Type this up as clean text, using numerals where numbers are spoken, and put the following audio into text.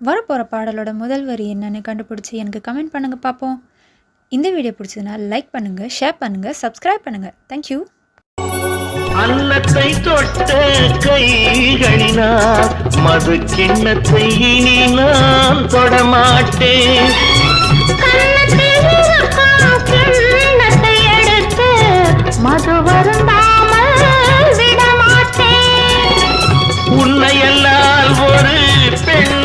வரப்போகிற பாடலோட முதல் வரி என்னன்னு கண்டுபிடிச்சி எனக்கு கமெண்ட் பண்ணுங்கள் பார்ப்போம். இந்த வீடியோ பிடிச்சதுன்னா லைக் பண்ணுங்கள், ஷேர் பண்ணுங்கள், சப்ஸ்கிரைப் பண்ணுங்கள். தேங்க்யூ. அன்னத்தை தொட்ட கைகளினால் மது கிண்ணத்தை இனி நான் தொடமாட்டேன். எடுத்து மது வருந்தாமல் விடமாட்டேன். உன்னையெல்லாம் ஒரு பெண்